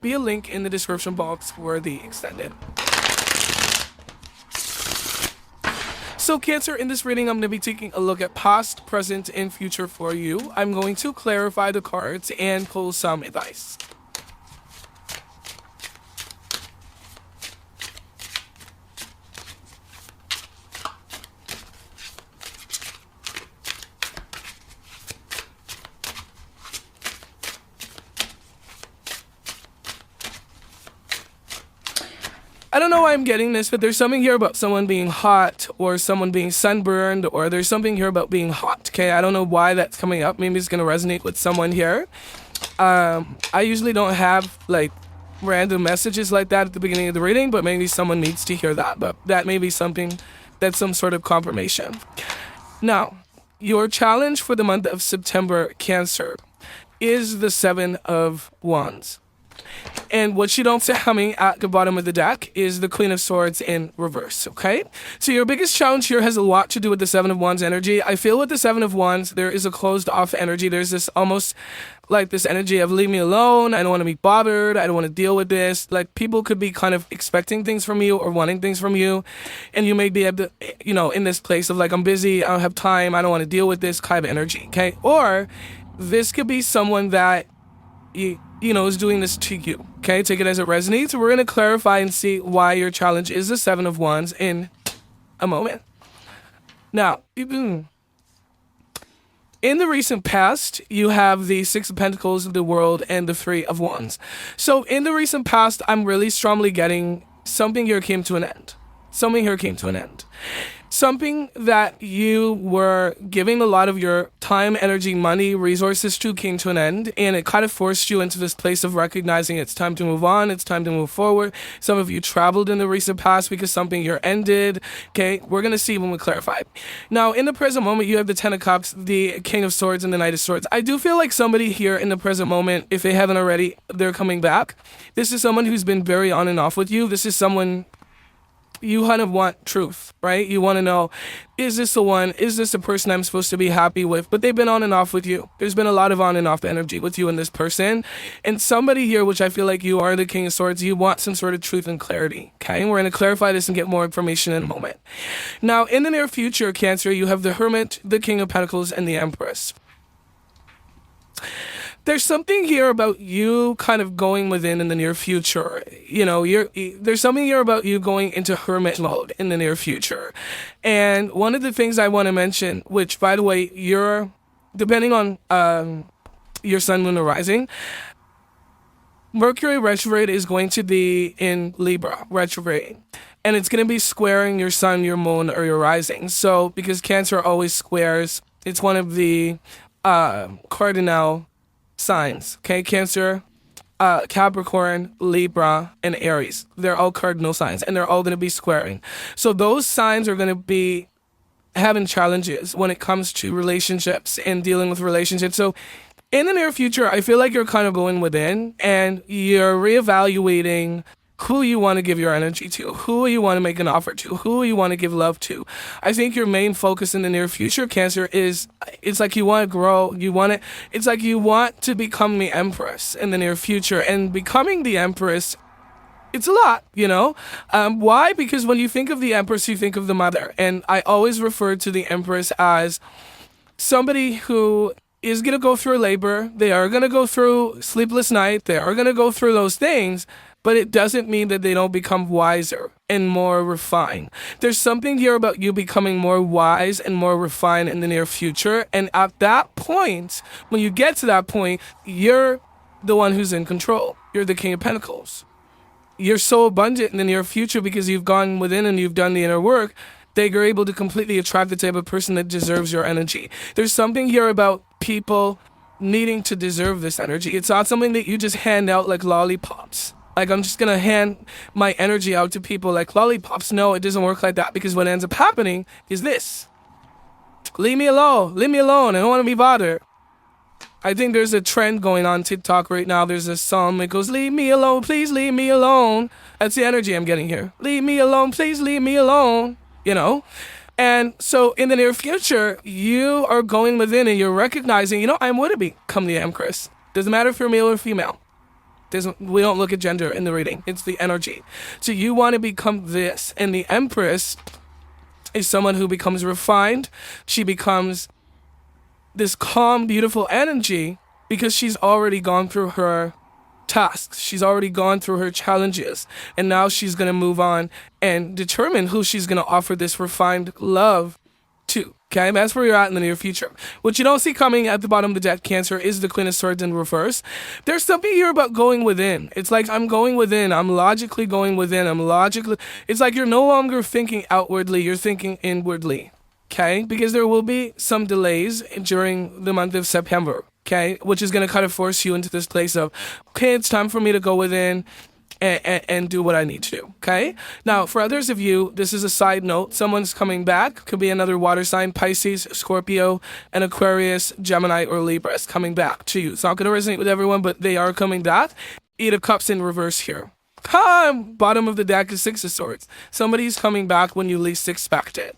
be a link in the description box for the extended. So Cancer, in this reading, I'm going to be taking a look at past, present, and future for you. I'm going to clarify the cards and pull some advice. I don't know why I'm getting this, but there's something here about someone being hot or someone being sunburned, or there's something here about being hot, okay? I don't know why that's coming up. Maybe it's going to resonate with someone here. I usually don't have, like, random messages like that at the beginning of the reading, but maybe someone needs to hear that. But that may be something that's some sort of confirmation. Now, your challenge for the month of September, Cancer, is the Seven of Wands. And what you don't see coming at the bottom of the deck is the Queen of Swords in reverse, okay? So your biggest challenge here has a lot to do with the Seven of Wands energy. I feel with the Seven of Wands, there is a closed off energy. There's this almost like this energy of leave me alone. I don't want to be bothered. I don't want to deal with this. Like people could be kind of expecting things from you or wanting things from you. And you may be able to, in this place of like, I'm busy. I don't have time. I don't want to deal with this kind of energy, okay? Or this could be someone that is doing this to you, okay? Take it as it resonates. We're going to clarify and see why your challenge is the Seven of Wands in a moment. Now, in the recent past, you have the Six of Pentacles of the World and the Three of Wands. So in the recent past, I'm really strongly getting something here came to an end. Something here came to an end. Something that you were giving a lot of your time, energy, money, resources to came to an end, and it kind of forced you into this place of recognizing it's time to move on, it's time to move forward. Some of you traveled in the recent past because something here ended. Okay, we're going to see when we clarify. Now, in the present moment, you have the Ten of Cups, the King of Swords, and the Knight of Swords. I do feel like somebody here in the present moment, if they haven't already, they're coming back. This is someone who's been very on and off with you. This is someone you kind of want truth, right? You want to know, is this the one? Is this the person I'm supposed to be happy with? But they've been on and off with you. There's been a lot of on and off energy with you and this person. And somebody here, which I feel like you are the King of Swords, you want some sort of truth and clarity, okay? And we're going to clarify this and get more information in a moment. Now, in the near future, Cancer, you have the Hermit, the King of Pentacles, and the Empress. There's something here about you kind of going within in the near future. There's something here about you going into hermit mode in the near future. And one of the things I want to mention, which, by the way, depending on your sun, moon, or rising, Mercury retrograde is going to be in Libra retrograde. And it's going to be squaring your sun, your moon, or your rising. So, because Cancer always squares, it's one of the cardinal signs, okay? Cancer, Capricorn, Libra, and Aries. They're all cardinal signs, and they're all going to be squaring. So those signs are going to be having challenges when it comes to relationships and dealing with relationships. So in the near future, I feel like you're kind of going within, and you're reevaluating who you want to give your energy to, who you want to make an offer to, who you want to give love to. I think your main focus in the near future, Cancer, is it's like you want to grow. It's like you want to become the Empress in the near future. And becoming the Empress, it's a lot, Why? Because when you think of the Empress, you think of the mother. And I always refer to the Empress as somebody who is going to go through labor. They are going to go through sleepless night. They are going to go through those things. But it doesn't mean that they don't become wiser and more refined. There's something here about you becoming more wise and more refined in the near future. And at that point, when you get to that point, you're the one who's in control. You're the King of Pentacles. You're so abundant in the near future because you've gone within and you've done the inner work that you're able to completely attract the type of person that deserves your energy. There's something here about people needing to deserve this energy. It's not something that you just hand out like lollipops. Like, I'm just going to hand my energy out to people like lollipops. No, it doesn't work like that, because what ends up happening is this. Leave me alone. Leave me alone. I don't want to be bothered. I think there's a trend going on TikTok right now. There's a song that goes, leave me alone, please leave me alone. That's the energy I'm getting here. Leave me alone, please leave me alone. And so in the near future, you are going within and you're recognizing, I want to become the Empress. Doesn't matter if you're male or female. We don't look at gender in the reading. It's the energy. So you want to become this. And the Empress is someone who becomes refined. She becomes this calm, beautiful energy because she's already gone through her tasks. She's already gone through her challenges. And now she's going to move on and determine who she's going to offer this refined love to. Okay, that's where you're at in the near future. What you don't see coming at the bottom of the deck, Cancer, is the Queen of Swords in reverse. There's something here about going within. It's like, I'm going within. I'm logically going within. It's like you're no longer thinking outwardly. You're thinking inwardly. Okay, because there will be some delays during the month of September. Okay, which is going to kind of force you into this place of, okay, it's time for me to go within and do what I need to do, okay? Now, for others of you, this is a side note. Someone's coming back. Could be another water sign, Pisces, Scorpio, and Aquarius, Gemini, or Libra is coming back to you. It's not going to resonate with everyone, but they are coming back. Eight of Cups in reverse here. Bottom of the deck is Six of Swords. Somebody's coming back when you least expect it.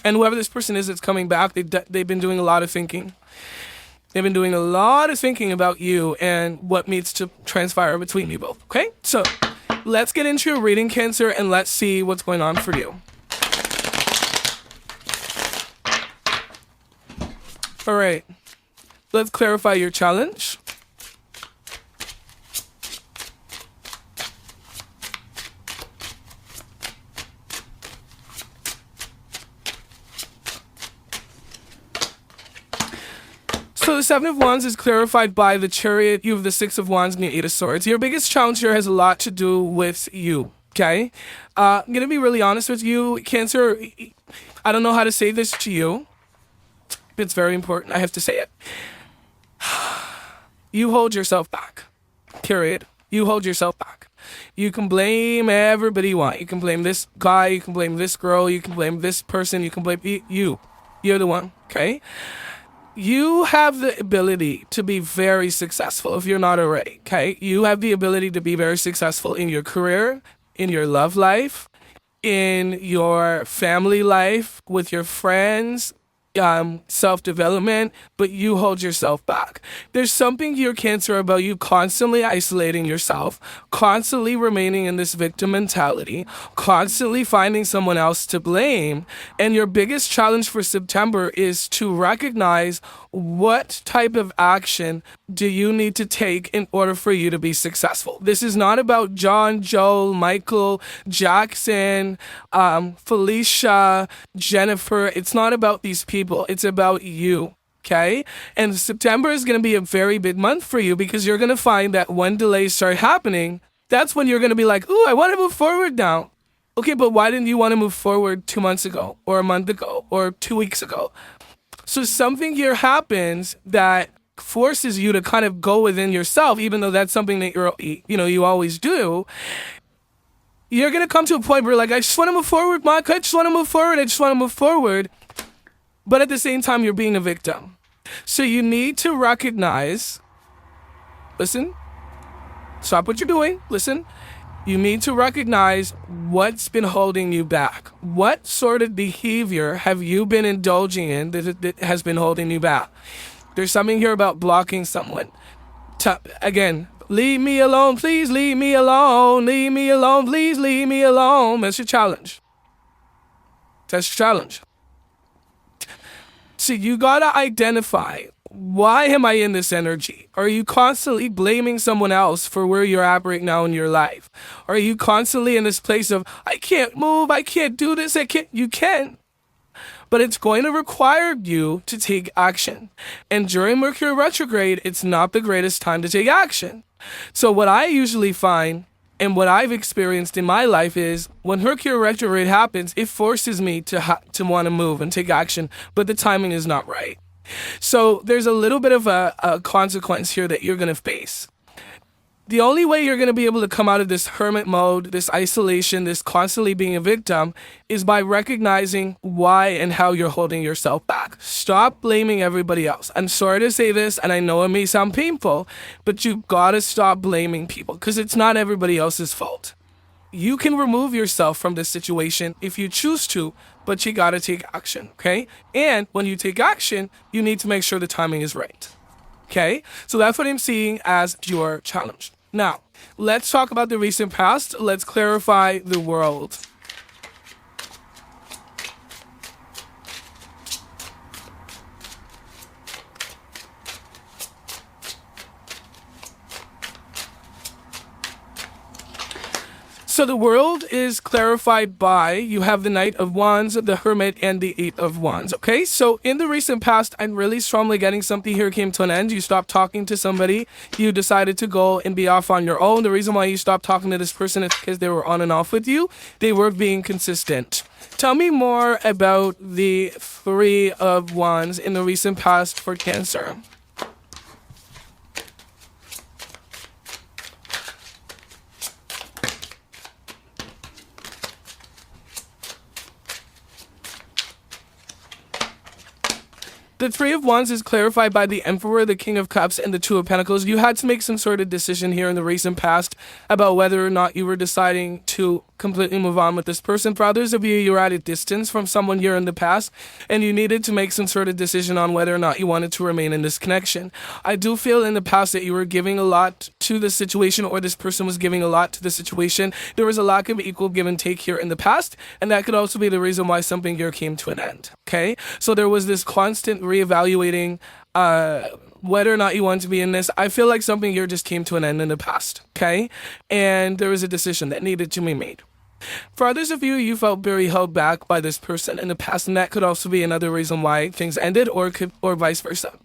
And whoever this person is that's coming back, they've been doing a lot of thinking. They've been doing a lot of thinking about you and what needs to transpire between you both, okay? So, let's get into your reading, Cancer, and let's see what's going on for you. All right. Let's clarify your challenge. So the Seven of Wands is clarified by the Chariot. You have the Six of Wands and the Eight of Swords. Your biggest challenge here has a lot to do with you, okay? I'm going to be really honest with you, Cancer. I don't know how to say this to you. It's very important. I have to say it. You hold yourself back, period. You hold yourself back. You can blame everybody you want. You can blame this guy. You can blame this girl. You can blame this person. You can blame you. You're the one, okay? You have the ability to be very successful if you're not already, okay? You have the ability to be very successful in your career, in your love life, in your family life, with your friends, self-development, but you hold yourself back. There's something here, Cancer, about you constantly isolating yourself, constantly remaining in this victim mentality, constantly finding someone else to blame. And your biggest challenge for September is to recognize what type of action do you need to take in order for you to be successful. This is not about John, Joel, Michael, Jackson, Felicia, Jennifer. It's not about these people. It's about you, okay? And September is going to be a very big month for you because you're going to find that when delays start happening, that's when you're going to be like, ooh, I want to move forward now. Okay, but why didn't you want to move forward 2 months ago or a month ago or 2 weeks ago? So something here happens that forces you to kind of go within yourself, even though that's something that you always do. You're going to come to a point where like, I just want to move forward, Mark. I just want to move forward. I just want to move forward. But at the same time, you're being a victim. So you need to recognize, listen, stop what you're doing, listen. You need to recognize what's been holding you back. What sort of behavior have you been indulging in that has been holding you back? There's something here about blocking someone. Again, leave me alone, please leave me alone. Leave me alone, please leave me alone. That's your challenge. That's your challenge. So you gotta identify, why am I in this energy? Are you constantly blaming someone else for where you're at right now in your life? Are you constantly in this place of, I can't move, I can't do this, you can. But it's going to require you to take action. And during Mercury retrograde, it's not the greatest time to take action. So what I usually find, and what I've experienced in my life is, when Mercury retrograde happens, it forces me to want to move and take action, but the timing is not right. So there's a little bit of a consequence here that you're going to face. The only way you're going to be able to come out of this hermit mode, this isolation, this constantly being a victim, is by recognizing why and how you're holding yourself back. Stop blaming everybody else. I'm sorry to say this, and I know it may sound painful, but you've got to stop blaming people because it's not everybody else's fault. You can remove yourself from this situation if you choose to, but you got to take action, okay? And when you take action, you need to make sure the timing is right. Okay, so that's what I'm seeing as your challenge. Now, let's talk about the recent past. Let's clarify the world. So the world is clarified by, you have the Knight of Wands, the Hermit, and the Eight of Wands, okay? So in the recent past, I'm really strongly getting something here came to an end. You stopped talking to somebody. You decided to go and be off on your own. The reason why you stopped talking to this person is because they were on and off with you. They were being consistent. Tell me more about the Three of Wands in the recent past for Cancer. The Three of Wands is clarified by the Emperor, the King of Cups, and the Two of Pentacles. You had to make some sort of decision here in the recent past about whether or not you were deciding to completely move on with this person. For others of you, you're at a distance from someone here in the past, and you needed to make some sort of decision on whether or not you wanted to remain in this connection. I do feel in the past that you were giving a lot to the situation, or this person was giving a lot to the situation. There was a lack of equal give and take here in the past, and that could also be the reason why something here came to an end. Okay? So there was this constant reevaluating whether or not you want to be in this. I feel like something here just came to an end in the past, okay? And there was a decision that needed to be made. For others of you, you felt very held back by this person in the past, and that could also be another reason why things ended, or vice versa.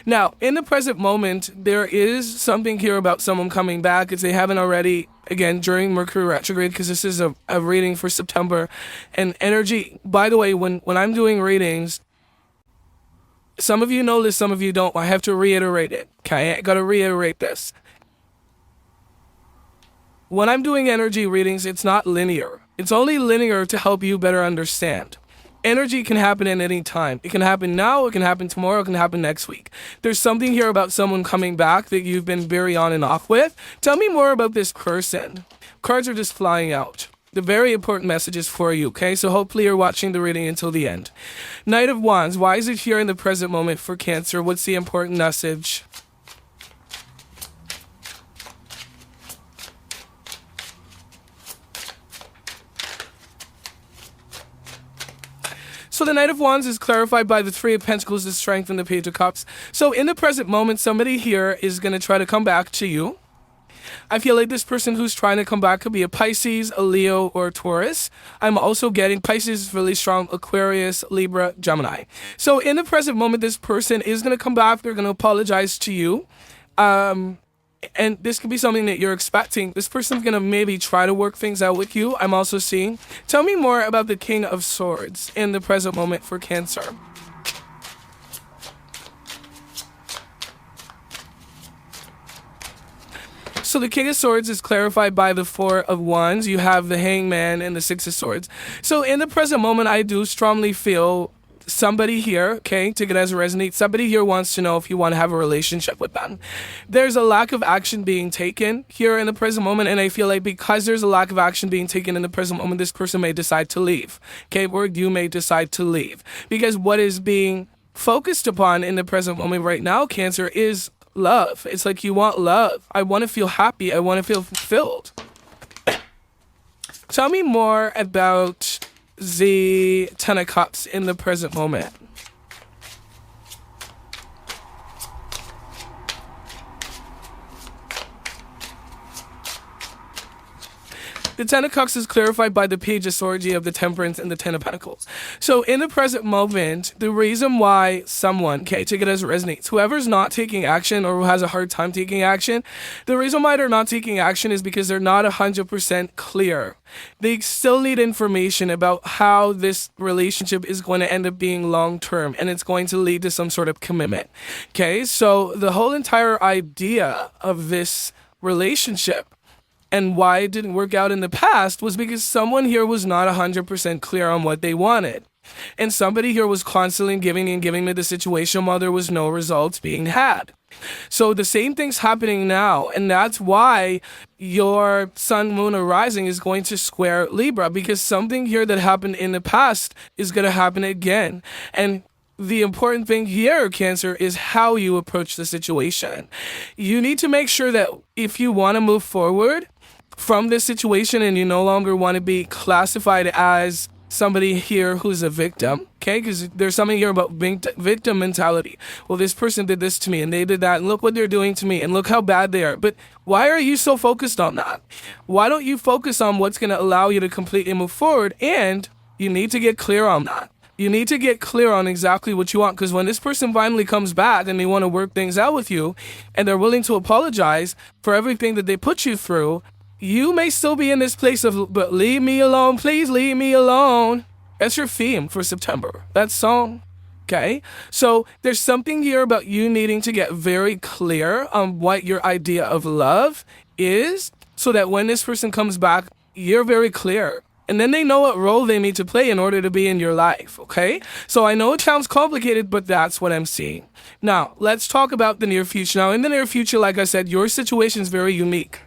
Now, in the present moment, there is something here about someone coming back if they haven't already, again, during Mercury retrograde, because this is a reading for September. And energy, by the way, when I'm doing readings, some of you know this, some of you don't. I have to reiterate it, okay? I gotta reiterate this. When I'm doing energy readings, it's not linear. It's only linear to help you better understand. Energy can happen at any time. It can happen now, it can happen tomorrow, it can happen next week. There's something here about someone coming back that you've been very on and off with. Tell me more about this person. Cards are just flying out. The very important messages for you, okay? So hopefully you're watching the reading until the end. Knight of Wands, why is it here in the present moment for Cancer? What's the important message? So the Knight of Wands is clarified by the Three of Pentacles, the Strength, and the Page of Cups. So in the present moment, somebody here is going to try to come back to you. I feel like this person who's trying to come back could be a Pisces, a Leo, or a Taurus. I'm also getting Pisces is really strong, Aquarius, Libra, Gemini. So in the present moment, this person is going to come back. They're going to apologize to you. And this could be something that you're expecting. This person's going to maybe try to work things out with you. I'm also seeing. Tell me more about the King of Swords in the present moment for Cancer. So the King of Swords is clarified by the Four of Wands. You have the Hangman and the Six of Swords. So in the present moment, I do strongly feel somebody here, okay, take it as it resonates, somebody here wants to know if you want to have a relationship with them. There's a lack of action being taken here in the present moment, and I feel like because there's a lack of action being taken in the present moment, this person may decide to leave. Okay, word, you may decide to leave. Because what is being focused upon in the present moment right now, Cancer, is love. It's like you want love. I want to feel happy. I want to feel fulfilled. Tell me more about the Ten of Cups in the present moment. The Ten of Cups is clarified by the Page of Swords, of the Temperance, and the Ten of Pentacles. So in the present moment, the reason why someone, okay, take it as it resonates, whoever's not taking action or who has a hard time taking action, the reason why they're not taking action is because they're not 100% clear. They still need information about how this relationship is going to end up being long-term, and it's going to lead to some sort of commitment. Okay, so the whole entire idea of this relationship and why it didn't work out in the past was because someone here was not 100% clear on what they wanted. And somebody here was constantly giving me the situation while there was no results being had. So the same thing's happening now, and that's why your Sun, Moon, or Rising is going to square Libra, because something here that happened in the past is going to happen again. And the important thing here, Cancer, is how you approach the situation. You need to make sure that if you want to move forward from this situation and you no longer want to be classified as somebody here who's a victim, okay? Because there's something here about victim mentality. Well, this person did this to me and they did that, and look what they're doing to me, and look how bad they are. But why are you so focused on that? Why don't you focus on what's going to allow you to completely move forward? And you need to get clear on that. You need to get clear on exactly what you want, because when this person finally comes back and they want to work things out with you and they're willing to apologize for everything that they put you through, you may still be in this place of, but leave me alone, please leave me alone. That's your theme for September, that song. Okay? So there's something here about you needing to get very clear on what your idea of love is, so that when this person comes back, you're very clear. And then they know what role they need to play in order to be in your life, okay? So I know it sounds complicated, but that's what I'm seeing. Now, let's talk about the near future. Now, in the near future, like I said, your situation is very unique.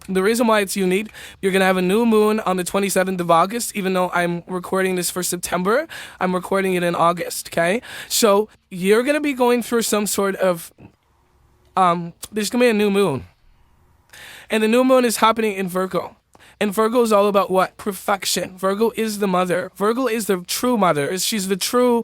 The reason why it's unique, you're going to have a new moon on the 27th of August. Even though I'm recording this for September, I'm recording it in August, okay? So you're going to be going through some sort of, there's going to be a new moon. And the new moon is happening in Virgo. And Virgo is all about what? Perfection. Virgo is the mother. Virgo is the true mother. She's the true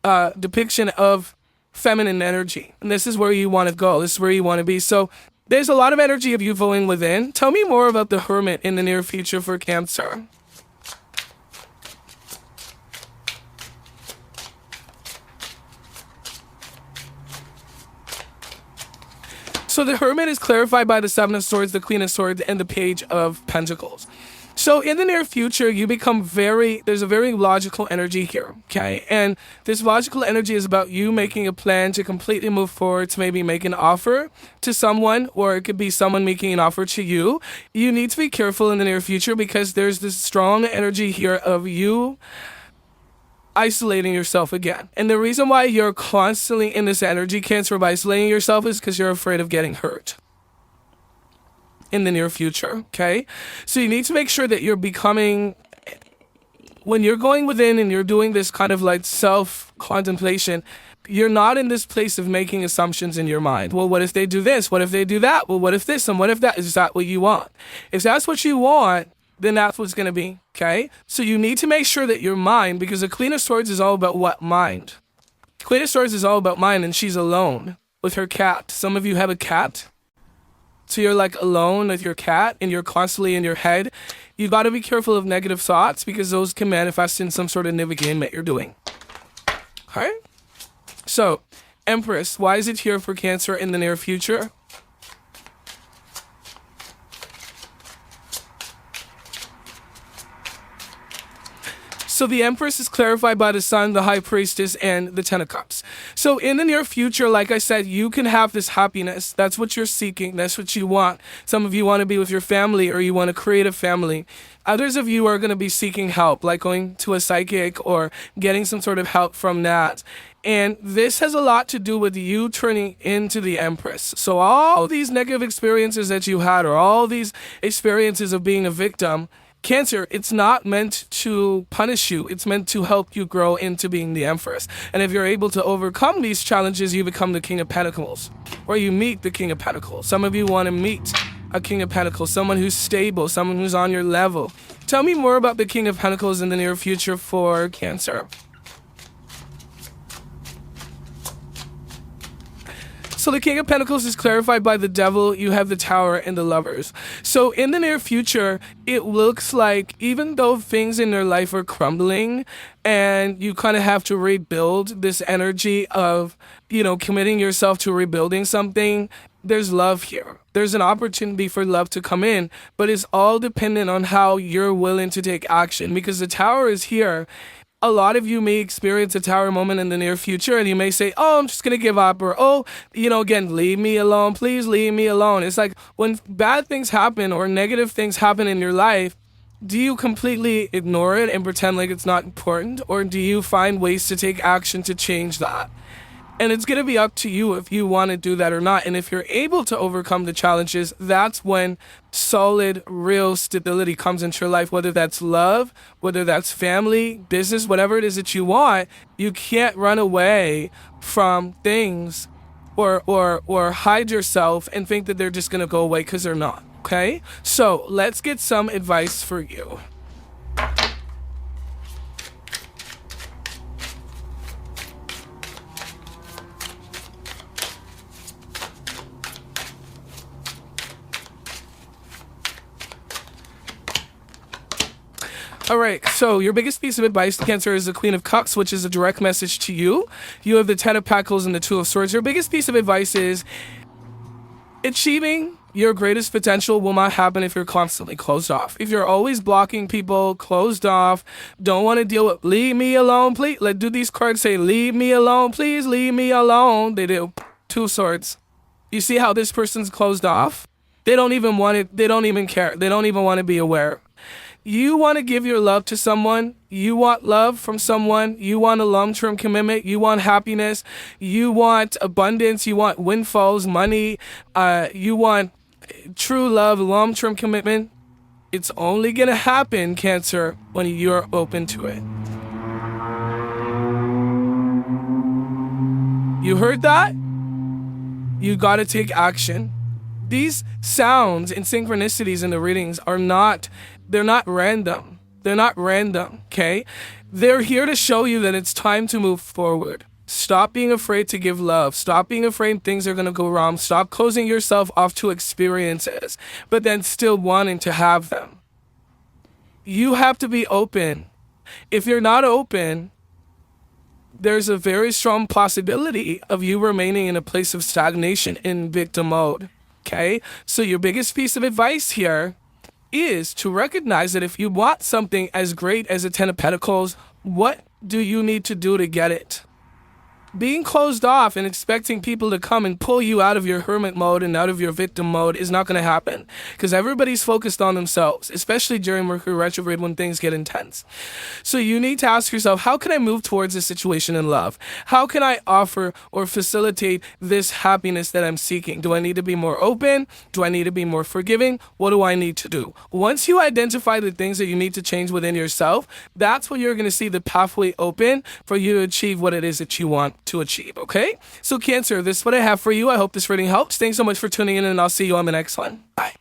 depiction of feminine energy. And this is where you want to go. This is where you want to be. So there's a lot of energy of you going within. Tell me more about the Hermit in the near future for Cancer. So the Hermit is clarified by the Seven of Swords, the Queen of Swords, and the Page of Pentacles. So in the near future, you become there's a very logical energy here, okay? And this logical energy is about you making a plan to completely move forward, to maybe make an offer to someone, or it could be someone making an offer to you. You need to be careful in the near future, because there's this strong energy here of you isolating yourself again. And the reason why you're constantly in this energy, Cancer, of isolating yourself is because you're afraid of getting hurt in the near future, okay? So you need to make sure that you're becoming, when you're going within and you're doing this kind of like self-contemplation, you're not in this place of making assumptions in your mind. Well, what if they do this? What if they do that? Well, what if this and what if that? Is that what you want? If that's what you want, then that's what's going to be, okay? So you need to make sure that your mind, because the Queen of Swords is all about what? Mind. Queen of Swords is all about mind, and she's alone with her cat. Some of you have a cat. So you're like alone with your cat, and you're constantly in your head. You got to be careful of negative thoughts, because those can manifest in some sort of negative game that you're doing. Okay? So, Empress, why is it here for Cancer in the near future? So the Empress is clarified by the Sun, the High Priestess, and the Ten of Cups. So in the near future, like I said, you can have this happiness. That's what you're seeking. That's what you want. Some of you want to be with your family, or you want to create a family. Others of you are going to be seeking help, like going to a psychic or getting some sort of help from that. And this has a lot to do with you turning into the Empress. So all these negative experiences that you had, or all these experiences of being a victim, Cancer, it's not meant to punish you. It's meant to help you grow into being the Empress. And if you're able to overcome these challenges, you become the King of Pentacles, or you meet the King of Pentacles. Some of you want to meet a King of Pentacles, someone who's stable, someone who's on your level. Tell me more about the King of Pentacles in the near future for Cancer. So the King of Pentacles is clarified by the Devil, you have the Tower, and the Lovers. So in the near future, it looks like even though things in your life are crumbling and you kind of have to rebuild this energy of, committing yourself to rebuilding something, there's love here. There's an opportunity for love to come in, but it's all dependent on how you're willing to take action, because the Tower is here. A lot of you may experience a Tower moment in the near future, and you may say, oh, I'm just going to give up, or, again, leave me alone, please leave me alone. It's like when bad things happen or negative things happen in your life, do you completely ignore it and pretend like it's not important, or do you find ways to take action to change that? And it's going to be up to you if you want to do that or not. And if you're able to overcome the challenges, that's when solid, real stability comes into your life, whether that's love, whether that's family, business, whatever it is that you want. You can't run away from things or hide yourself and think that they're just going to go away, because they're not. Okay? So let's get some advice for you. All right, so your biggest piece of advice, Cancer, is the Queen of Cups, which is a direct message to you. You have the Ten of Pentacles and the Two of Swords. Your biggest piece of advice is achieving your greatest potential will not happen if you're constantly closed off. If you're always blocking people, closed off, don't want to deal with, leave me alone, please. Do these cards say, leave me alone, please, leave me alone? They do. Two of Swords. You see how this person's closed off? They don't even want it. They don't even care. They don't even want to be aware. You want to give your love to someone. You want love from someone. You want a long-term commitment. You want happiness. You want abundance. You want windfalls, money. You want true love, long-term commitment. It's only going to happen, Cancer, when you're open to it. You heard that? You got to take action. These sounds and synchronicities in the readings are they're not random. They're not random, okay? They're here to show you that it's time to move forward. Stop being afraid to give love. Stop being afraid things are going to go wrong. Stop closing yourself off to experiences, but then still wanting to have them. You have to be open. If you're not open, there's a very strong possibility of you remaining in a place of stagnation in victim mode. Okay, so your biggest piece of advice here is to recognize that if you want something as great as a Ten of Pentacles, what do you need to do to get it? Being closed off and expecting people to come and pull you out of your hermit mode and out of your victim mode is not going to happen, because everybody's focused on themselves, especially during Mercury retrograde when things get intense. So you need to ask yourself, how can I move towards this situation in love? How can I offer or facilitate this happiness that I'm seeking? Do I need to be more open? Do I need to be more forgiving? What do I need to do? Once you identify the things that you need to change within yourself, that's when you're going to see the pathway open for you to achieve what it is that you want to achieve, okay? So Cancer, this is what I have for you. I hope this reading helps. Thanks so much for tuning in, and I'll see you on the next one. Bye.